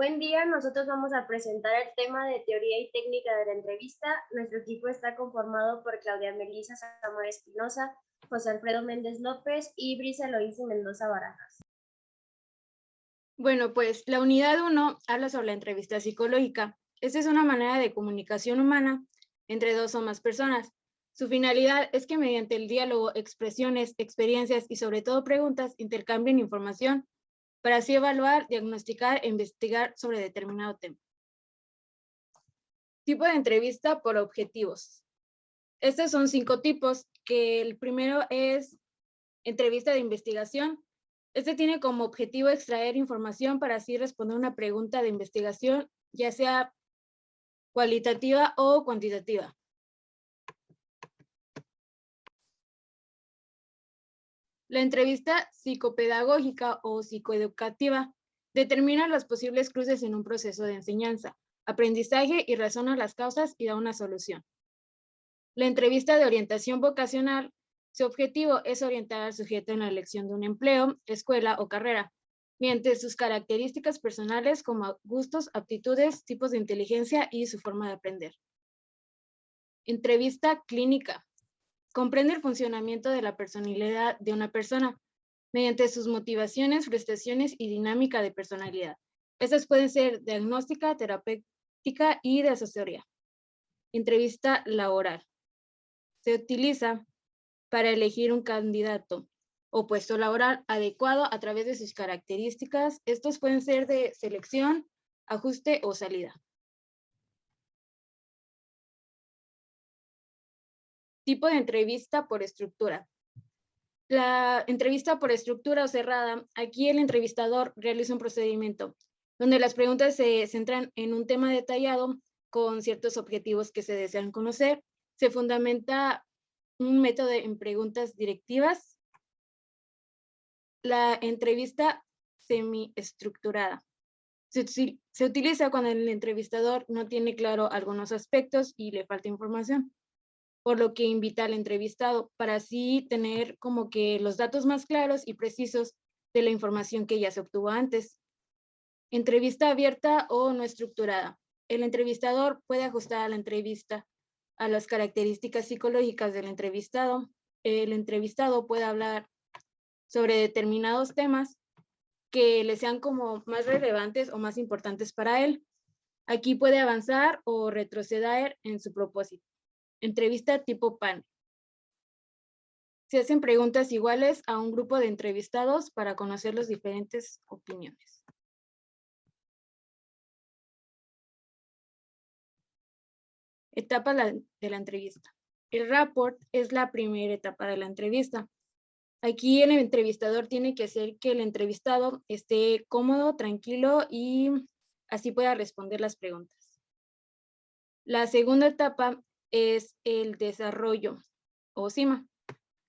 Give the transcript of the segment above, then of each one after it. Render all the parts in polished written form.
Buen día, nosotros vamos a presentar el tema de teoría y técnica de la entrevista. Nuestro equipo está conformado por Claudia Melisa Zamora Espinosa, José Alfredo Méndez López y Brisa Eloísa Mendoza Barajas. Bueno, pues la unidad 1 habla sobre la entrevista psicológica. Esta es una manera de comunicación humana entre dos o más personas. Su finalidad es que mediante el diálogo, expresiones, experiencias y sobre todo preguntas intercambien información para así evaluar, diagnosticar e investigar sobre determinado tema. Tipo de entrevista por objetivos. Estos son 5 tipos, que el primero es entrevista de investigación. Este tiene como objetivo extraer información para así responder una pregunta de investigación, ya sea cualitativa o cuantitativa. La entrevista psicopedagógica o psicoeducativa determina los posibles cruces en un proceso de enseñanza, aprendizaje y razona las causas y da una solución. La entrevista de orientación vocacional, su objetivo es orientar al sujeto en la elección de un empleo, escuela o carrera, mediante sus características personales como gustos, aptitudes, tipos de inteligencia y su forma de aprender. Entrevista clínica. Comprende el funcionamiento de la personalidad de una persona mediante sus motivaciones, frustraciones y dinámica de personalidad. Estas pueden ser diagnóstica, terapéutica y de asesoría. Entrevista laboral. Se utiliza para elegir un candidato o puesto laboral adecuado a través de sus características. Estos pueden ser de selección, ajuste o salida. Tipo de entrevista por estructura. La entrevista por estructura o cerrada, aquí el entrevistador realiza un procedimiento donde las preguntas se centran en un tema detallado con ciertos objetivos que se desean conocer. Se fundamenta un método en preguntas directivas. La entrevista semiestructurada. Se utiliza cuando el entrevistador no tiene claro algunos aspectos y le falta información, por lo que invita al entrevistado para así tener como que los datos más claros y precisos de la información que ya se obtuvo antes. Entrevista abierta o no estructurada. El entrevistador puede ajustar a la entrevista a las características psicológicas del entrevistado. El entrevistado puede hablar sobre determinados temas que le sean como más relevantes o más importantes para él. Aquí puede avanzar o retroceder en su propósito. Entrevista tipo panel. Se hacen preguntas iguales a un grupo de entrevistados para conocer las diferentes opiniones. Etapa de la entrevista. El rapport es la primera etapa de la entrevista. Aquí el entrevistador tiene que hacer que el entrevistado esté cómodo, tranquilo y así pueda responder las preguntas. La segunda etapa es el desarrollo o cima.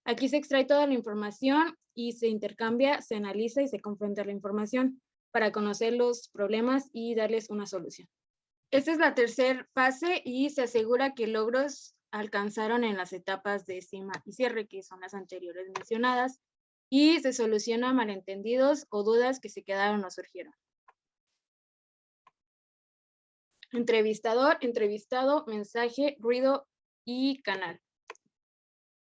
Aquí se extrae toda la información y se intercambia, se analiza y se confronta la información para conocer los problemas y darles una solución. Esta es la tercera fase y se asegura que logros alcanzaron en las etapas de cima y cierre, que son las anteriores mencionadas, y se soluciona malentendidos o dudas que se quedaron o surgieron. Entrevistador, entrevistado, mensaje, ruido y canal.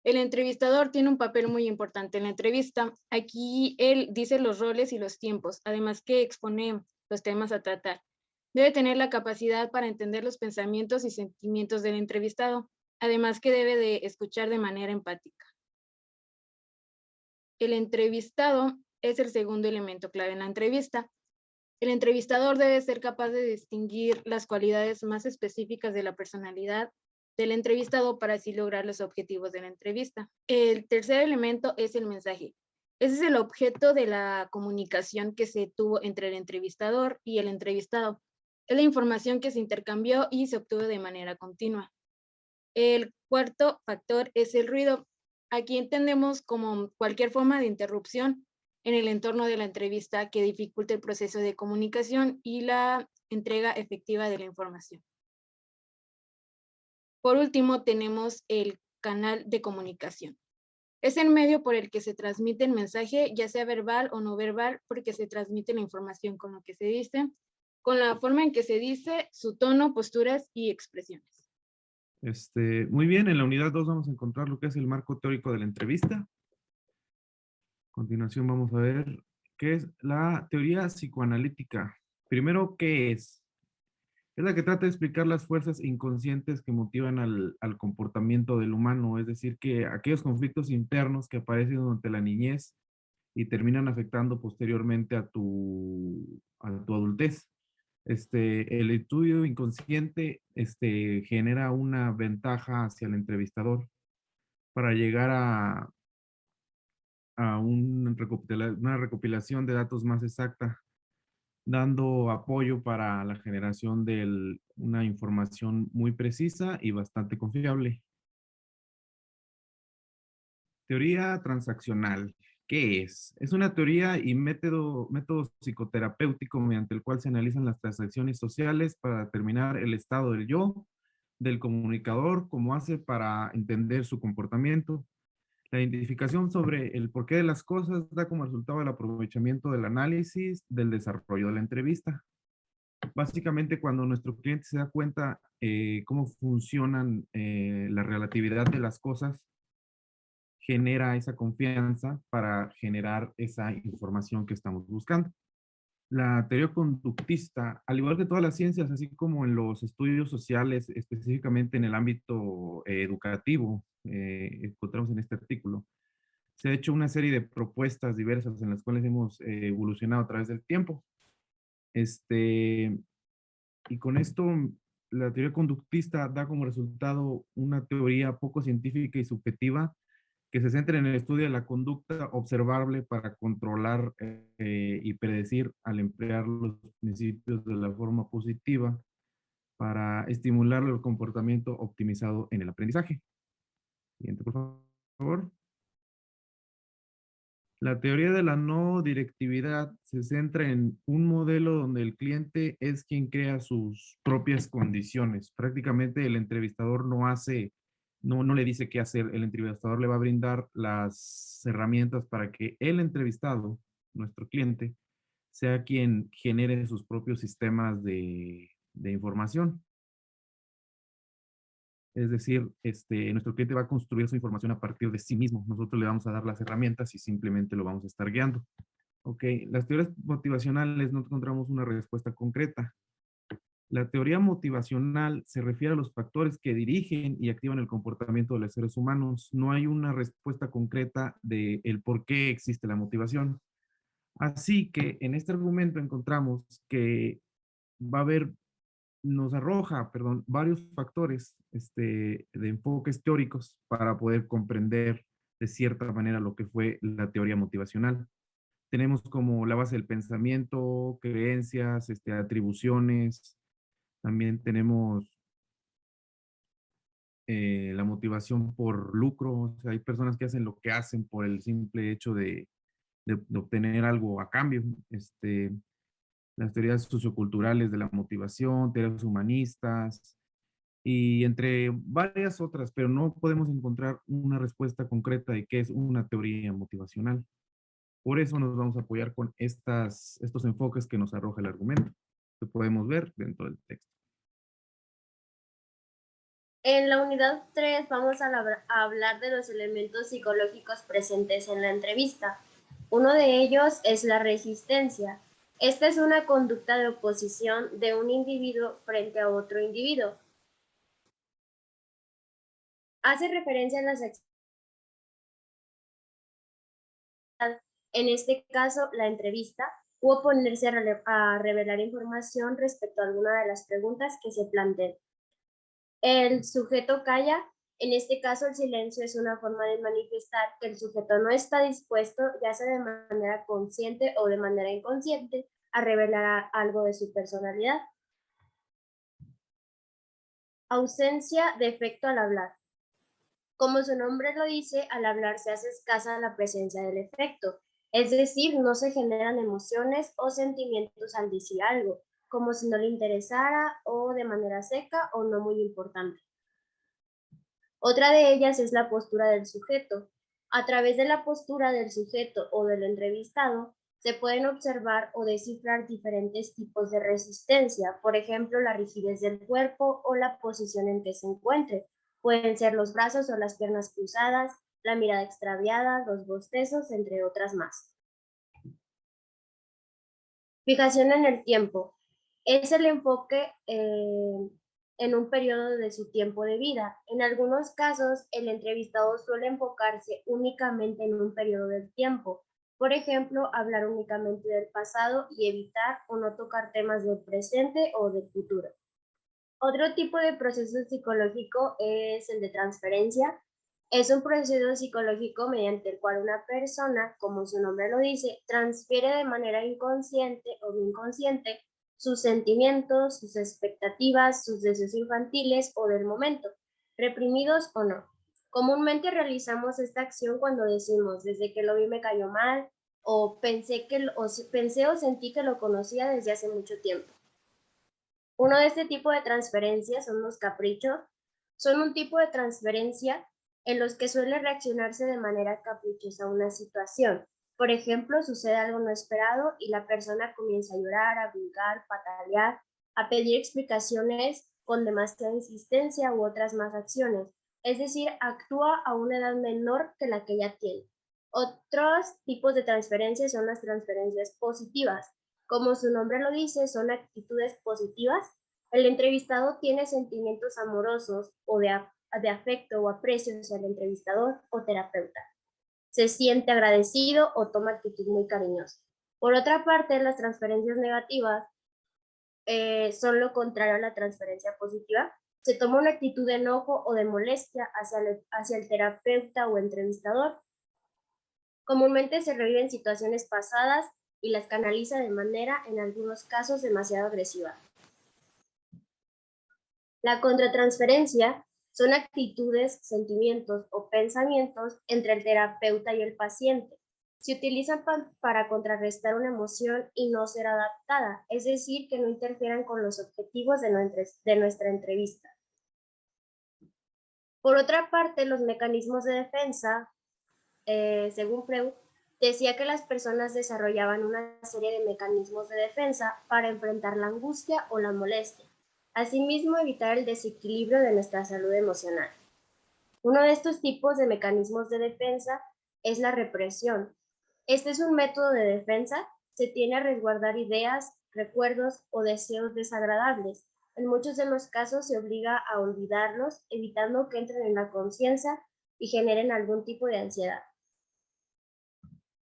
El entrevistador tiene un papel muy importante en la entrevista. Aquí él dice los roles y los tiempos, además que expone los temas a tratar. Debe tener la capacidad para entender los pensamientos y sentimientos del entrevistado, además que debe de escuchar de manera empática. El entrevistado es el segundo elemento clave en la entrevista. El entrevistador debe ser capaz de distinguir las cualidades más específicas de la personalidad del entrevistado para así lograr los objetivos de la entrevista. El tercer elemento es el mensaje. Ese es el objeto de la comunicación que se tuvo entre el entrevistador y el entrevistado. Es la información que se intercambió y se obtuvo de manera continua. El cuarto factor es el ruido. Aquí entendemos como cualquier forma de interrupción en el entorno de la entrevista que dificulte el proceso de comunicación y la entrega efectiva de la información. Por último, tenemos el canal de comunicación. Es el medio por el que se transmite el mensaje, ya sea verbal o no verbal, porque se transmite la información con lo que se dice. con la forma en que se dice, su tono, posturas y expresiones. Muy bien, en la unidad 2 vamos a encontrar lo que es el marco teórico de la entrevista. A continuación vamos a ver qué es la teoría psicoanalítica. Primero, ¿qué es? Es la que trata de explicar las fuerzas inconscientes que motivan al comportamiento del humano, es decir, que aquellos conflictos internos que aparecen durante la niñez y terminan afectando posteriormente a tu adultez. El estudio inconsciente genera una ventaja hacia el entrevistador para llegar a una recopilación de datos más exacta, dando apoyo para la generación de una información muy precisa y bastante confiable. Teoría transaccional. ¿Qué es? Es una teoría y método psicoterapéutico mediante el cual se analizan las transacciones sociales para determinar el estado del yo, del comunicador, cómo hace para entender su comportamiento. La identificación sobre el porqué de las cosas da como resultado el aprovechamiento del análisis del desarrollo de la entrevista. Básicamente, cuando nuestro cliente se da cuenta cómo funcionan la relatividad de las cosas, genera esa confianza para generar esa información que estamos buscando. La teoría conductista, al igual que todas las ciencias, así como en los estudios sociales, específicamente en el ámbito educativo, encontramos en este artículo, se ha hecho una serie de propuestas diversas en las cuales hemos evolucionado a través del tiempo. Y con esto, la teoría conductista da como resultado una teoría poco científica y subjetiva que se centra en el estudio de la conducta observable para controlar y predecir al emplear los principios de la forma positiva para estimular el comportamiento optimizado en el aprendizaje. Siguiente, por favor. La teoría de la no directividad se centra en un modelo donde el cliente es quien crea sus propias condiciones. Prácticamente el entrevistador no le dice qué hacer. El entrevistador le va a brindar las herramientas para que el entrevistado, nuestro cliente, sea quien genere sus propios sistemas de información. Es decir, nuestro cliente va a construir su información a partir de sí mismo. Nosotros le vamos a dar las herramientas y simplemente lo vamos a estar guiando. Ok, las teorías motivacionales no encontramos una respuesta concreta. La teoría motivacional se refiere a los factores que dirigen y activan el comportamiento de los seres humanos. No hay una respuesta concreta de el por qué existe la motivación. Así que en este argumento encontramos que va a haber nos arroja, perdón, varios factores de enfoques teóricos para poder comprender de cierta manera lo que fue la teoría motivacional. Tenemos como la base del pensamiento, creencias, atribuciones. También tenemos la motivación por lucro. O sea, hay personas que hacen lo que hacen por el simple hecho de obtener algo a cambio. Las teorías socioculturales de la motivación, teorías humanistas, y entre varias otras, pero no podemos encontrar una respuesta concreta de qué es una teoría motivacional. Por eso nos vamos a apoyar con estos enfoques que nos arroja el argumento, que podemos ver dentro del texto. En la unidad 3 vamos a hablar de los elementos psicológicos presentes en la entrevista. Uno de ellos es la resistencia. Esta es una conducta de oposición de un individuo frente a otro individuo. Hace referencia a las acciones, en este caso la entrevista, u oponerse a revelar información respecto a alguna de las preguntas que se planteen. El sujeto calla. En este caso, el silencio es una forma de manifestar que el sujeto no está dispuesto, ya sea de manera consciente o de manera inconsciente, a revelar algo de su personalidad. Ausencia de efecto al hablar. Como su nombre lo dice, al hablar se hace escasa la presencia del efecto, es decir, no se generan emociones o sentimientos al decir algo, como si no le interesara o de manera seca o no muy importante. Otra de ellas es la postura del sujeto. A través de la postura del sujeto o del entrevistado, se pueden observar o descifrar diferentes tipos de resistencia, por ejemplo, la rigidez del cuerpo o la posición en que se encuentre. Pueden ser los brazos o las piernas cruzadas, la mirada extraviada, los bostezos, entre otras más. Fijación en el tiempo. Es el enfoque en un periodo de su tiempo de vida. En algunos casos, el entrevistado suele enfocarse únicamente en un periodo del tiempo. Por ejemplo, hablar únicamente del pasado y evitar o no tocar temas del presente o del futuro. Otro tipo de proceso psicológico es el de transferencia. Es un proceso psicológico mediante el cual una persona, como su nombre lo dice, transfiere de manera inconsciente o inconsciente sus sentimientos, sus expectativas, sus deseos infantiles o del momento, reprimidos o no. Comúnmente realizamos esta acción cuando decimos, desde que lo vi me cayó mal, o pensé o sentí que lo conocía desde hace mucho tiempo. Uno de este tipo de transferencias son los caprichos. Son un tipo de transferencia en los que suele reaccionarse de manera caprichosa a una situación. Por ejemplo, sucede algo no esperado y la persona comienza a llorar, a brincar, patalear, a pedir explicaciones con demasiada insistencia u otras más acciones. Es decir, actúa a una edad menor que la que ya tiene. Otros tipos de transferencias son las transferencias positivas. Como su nombre lo dice, son actitudes positivas. El entrevistado tiene sentimientos amorosos o de afecto o aprecio hacia el entrevistador o terapeuta. Se siente agradecido o toma actitud muy cariñosa. Por otra parte, las transferencias negativas son lo contrario a la transferencia positiva. Se toma una actitud de enojo o de molestia hacia el terapeuta o entrevistador. Comúnmente se reviven situaciones pasadas y las canaliza de manera, en algunos casos, demasiado agresiva. La contratransferencia son actitudes, sentimientos o pensamientos entre el terapeuta y el paciente. Se utilizan para contrarrestar una emoción y no ser adaptada, es decir, que no interfieran con los objetivos de nuestra entrevista. Por otra parte, los mecanismos de defensa, según Freud, decía que las personas desarrollaban una serie de mecanismos de defensa para enfrentar la angustia o la molestia. Asimismo, evitar el desequilibrio de nuestra salud emocional. Uno de estos tipos de mecanismos de defensa es la represión. Este es un método de defensa. Se tiene a resguardar ideas, recuerdos o deseos desagradables. En muchos de los casos se obliga a olvidarlos, evitando que entren en la conciencia y generen algún tipo de ansiedad.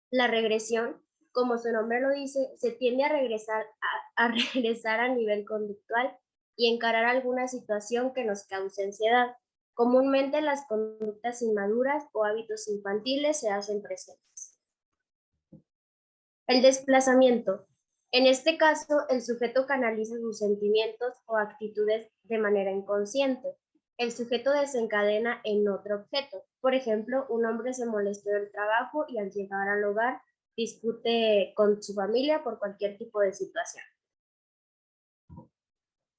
La regresión, como su nombre lo dice, se tiende a regresar a nivel conductual y encarar alguna situación que nos cause ansiedad. Comúnmente las conductas inmaduras o hábitos infantiles se hacen presentes. El desplazamiento. En este caso, el sujeto canaliza sus sentimientos o actitudes de manera inconsciente. El sujeto desencadena en otro objeto. Por ejemplo, un hombre se molestó del trabajo y al llegar al hogar discute con su familia por cualquier tipo de situación.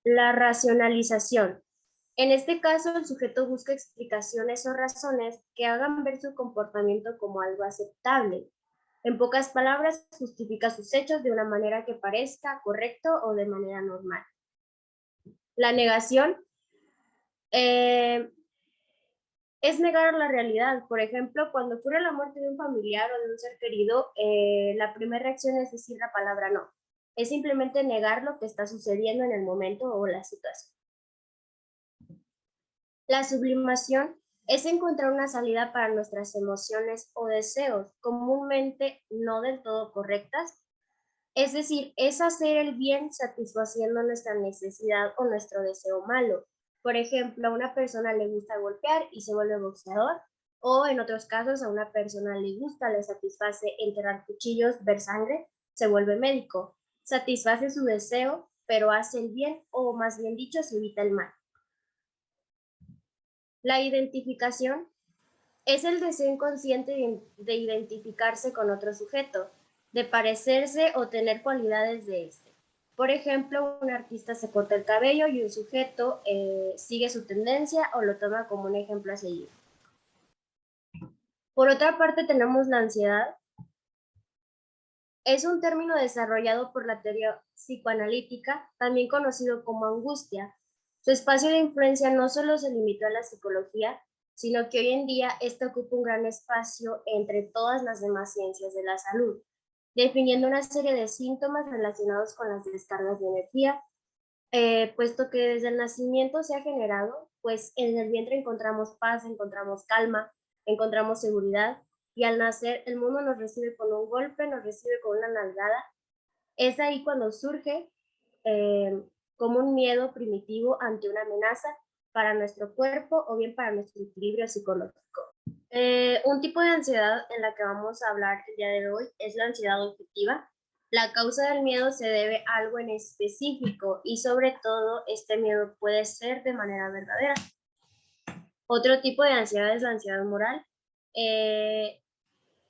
La racionalización. En este caso, el sujeto busca explicaciones o razones que hagan ver su comportamiento como algo aceptable. En pocas palabras, justifica sus hechos de una manera que parezca correcto o de manera normal. La negación es negar la realidad. Por ejemplo, cuando ocurre la muerte de un familiar o de un ser querido, la primera reacción es decir la palabra no. Es simplemente negar lo que está sucediendo en el momento o la situación. La sublimación es encontrar una salida para nuestras emociones o deseos, comúnmente no del todo correctas. Es decir, es hacer el bien satisfaciendo nuestra necesidad o nuestro deseo malo. Por ejemplo, a una persona le gusta golpear y se vuelve boxeador, o en otros casos a una persona le gusta, le satisface enterrar cuchillos, ver sangre, se vuelve médico. Satisface su deseo, pero hace el bien, o más bien dicho, se evita el mal. La identificación es el deseo inconsciente de identificarse con otro sujeto, de parecerse o tener cualidades de este. Por ejemplo, un artista se corta el cabello y un sujeto sigue su tendencia o lo toma como un ejemplo a seguir. Por otra parte, tenemos la ansiedad. Es un término desarrollado por la teoría psicoanalítica, también conocido como angustia. Su espacio de influencia no solo se limitó a la psicología, sino que hoy en día ésta ocupa un gran espacio entre todas las demás ciencias de la salud, definiendo una serie de síntomas relacionados con las descargas de energía, puesto que desde el nacimiento se ha generado, pues en el vientre encontramos paz, encontramos calma, encontramos seguridad, y al nacer el mundo nos recibe con un golpe, nos recibe con una nalgada. Es ahí cuando surge eh, como un miedo primitivo ante una amenaza para nuestro cuerpo o bien para nuestro equilibrio psicológico. Un tipo de ansiedad en la que vamos a hablar el día de hoy es la ansiedad objetiva. La causa del miedo se debe a algo en específico y sobre todo este miedo puede ser de manera verdadera. Otro tipo de ansiedad es la ansiedad moral.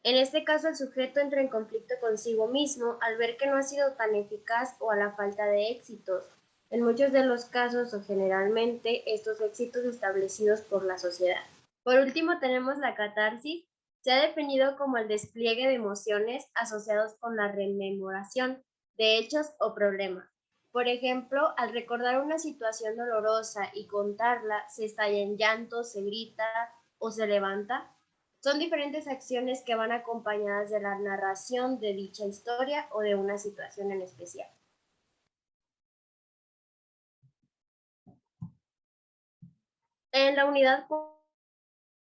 En este caso, el sujeto entra en conflicto consigo mismo al ver que no ha sido tan eficaz o a la falta de éxitos. En muchos de los casos, o generalmente, estos éxitos establecidos por la sociedad. Por último, tenemos la catarsis. Se ha definido como el despliegue de emociones asociados con la rememoración de hechos o problemas. Por ejemplo, al recordar una situación dolorosa y contarla, se estalla en llanto, se grita o se levanta. Son diferentes acciones que van acompañadas de la narración de dicha historia o de una situación en especial. En la unidad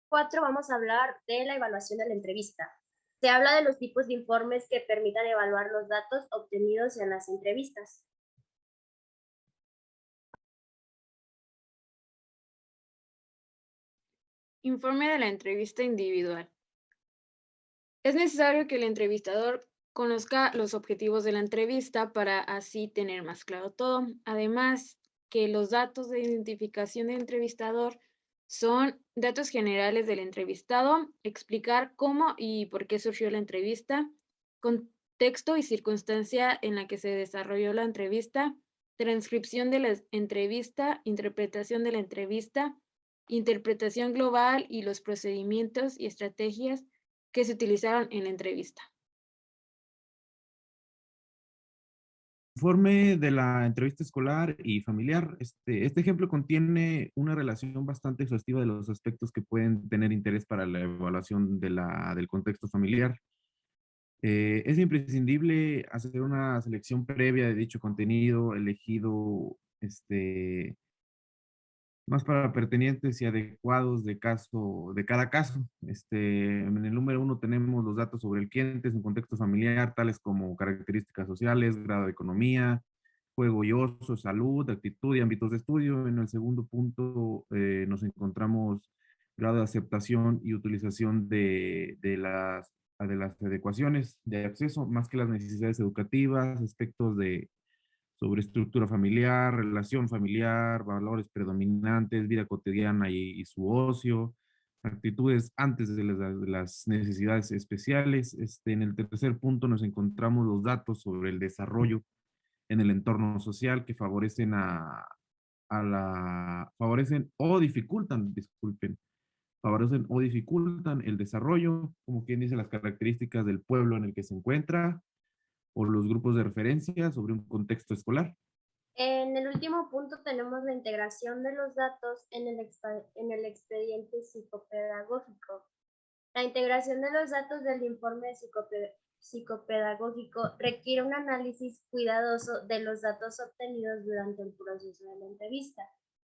4 vamos a hablar de la evaluación de la entrevista. Se habla de los tipos de informes que permitan evaluar los datos obtenidos en las entrevistas. Informe de la entrevista individual. Es necesario que el entrevistador conozca los objetivos de la entrevista para así tener más claro todo. Además, que los datos de identificación del entrevistador son datos generales del entrevistado, explicar cómo y por qué surgió la entrevista, contexto y circunstancia en la que se desarrolló la entrevista, transcripción de la entrevista, interpretación de la entrevista, interpretación global y los procedimientos y estrategias que se utilizaron en la entrevista. Informe de la entrevista escolar y familiar. Este ejemplo contiene una relación bastante exhaustiva de los aspectos que pueden tener interés para la evaluación del contexto familiar. Es imprescindible hacer una selección previa de dicho contenido, elegido más para pertinentes y adecuados de cada caso. En el número 1 tenemos los datos sobre el cliente, en su contexto familiar, tales como características sociales, grado de economía, juego y ocio, salud, actitud y ámbitos de estudio. En el segundo punto nos encontramos grado de aceptación y utilización de las adecuaciones de acceso, más que las necesidades educativas, aspectos sobre estructura familiar, relación familiar, valores predominantes, vida cotidiana y su ocio, actitudes antes de las necesidades especiales. En el tercer punto nos encontramos los datos sobre el desarrollo en el entorno social que favorecen o dificultan, disculpen, favorecen o dificultan el desarrollo, como quien dice, las características del pueblo en el que se encuentra o los grupos de referencia sobre un contexto escolar. En el último punto tenemos la integración de los datos en el expediente psicopedagógico. La integración de los datos del informe psicopedagógico requiere un análisis cuidadoso de los datos obtenidos durante el proceso de la entrevista.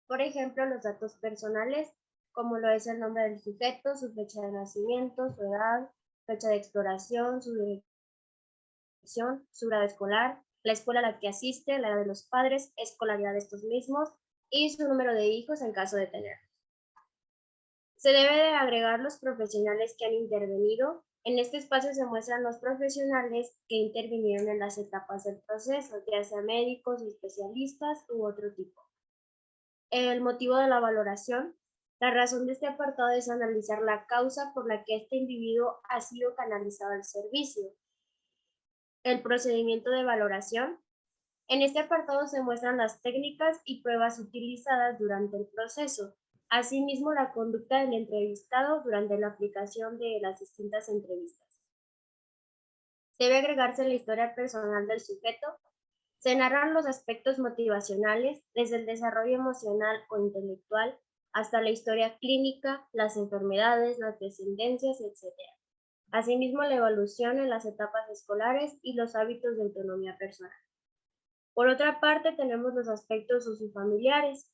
Por ejemplo, los datos personales, como lo es el nombre del sujeto, su fecha de nacimiento, su edad, fecha de exploración, su dirección, su grado escolar, la escuela a la que asiste, la edad de los padres, escolaridad de estos mismos y su número de hijos en caso de tener. Se debe de agregar los profesionales que han intervenido. En este espacio se muestran los profesionales que intervinieron en las etapas del proceso, ya sea médicos, especialistas u otro tipo. El motivo de la valoración. La razón de este apartado es analizar la causa por la que este individuo ha sido canalizado al servicio. El procedimiento de valoración. En este apartado se muestran las técnicas y pruebas utilizadas durante el proceso, asimismo la conducta del entrevistado durante la aplicación de las distintas entrevistas. Debe agregarse la historia personal del sujeto. Se narran los aspectos motivacionales, desde el desarrollo emocional o intelectual hasta la historia clínica, las enfermedades, las descendencias, etc. Asimismo, la evolución en las etapas escolares y los hábitos de autonomía personal. Por otra parte, tenemos los aspectos sociofamiliares.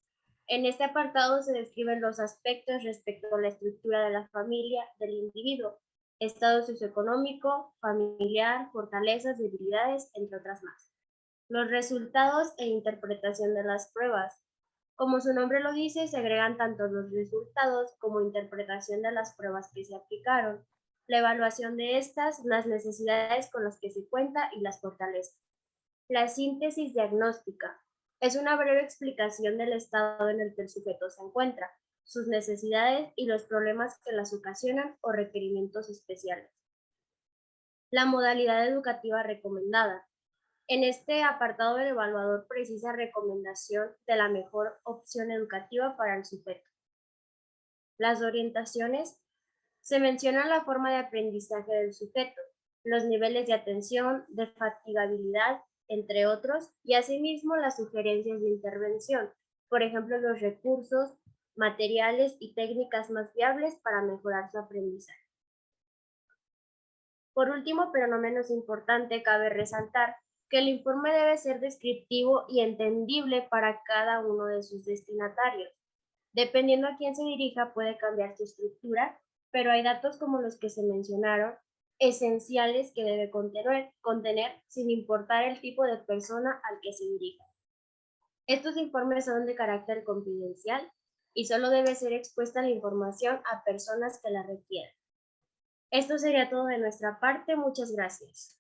En este apartado se describen los aspectos respecto a la estructura de la familia del individuo, estado socioeconómico, familiar, fortalezas, debilidades, entre otras más. Los resultados e interpretación de las pruebas. Como su nombre lo dice, se agregan tanto los resultados como interpretación de las pruebas que se aplicaron, la evaluación de estas, las necesidades con las que se cuenta y las fortalezas. La síntesis diagnóstica es una breve explicación del estado en el que el sujeto se encuentra, sus necesidades y los problemas que las ocasionan o requerimientos especiales. La modalidad educativa recomendada. En este apartado el evaluador precisa recomendación de la mejor opción educativa para el sujeto. Las orientaciones. Se menciona la forma de aprendizaje del sujeto, los niveles de atención, de fatigabilidad, entre otros, y asimismo las sugerencias de intervención, por ejemplo, los recursos, materiales y técnicas más viables para mejorar su aprendizaje. Por último, pero no menos importante, cabe resaltar que el informe debe ser descriptivo y entendible para cada uno de sus destinatarios. Dependiendo a quién se dirija, puede cambiar su estructura, pero hay datos como los que se mencionaron, esenciales que debe contener sin importar el tipo de persona al que se dirija. Estos informes son de carácter confidencial y solo debe ser expuesta la información a personas que la requieran. Esto sería todo de nuestra parte. Muchas gracias.